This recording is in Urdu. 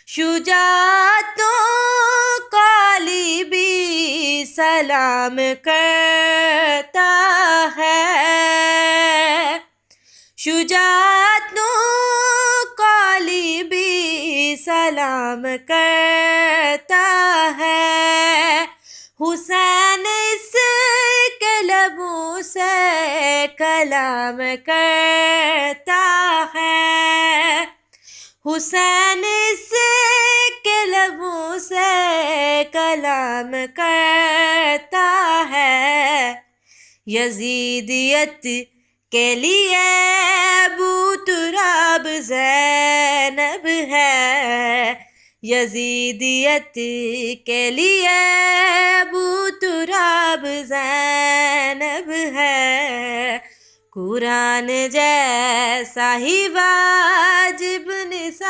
شجاعتوں کا علی بھی سلام کرتا ہے، شجاعتوں کا علی بھی سلام کرتا ہے، حسین اس کے لبوں سے کلام کرتا ہے، حسین اس کے لبوں سے کلام کرتا ہے، یزیدیت کے لیے ابو تراب زینب ہے، یزیدیت کے لیے ابو تراب زینب ہے، قرآن جیسا ہی واجب نثار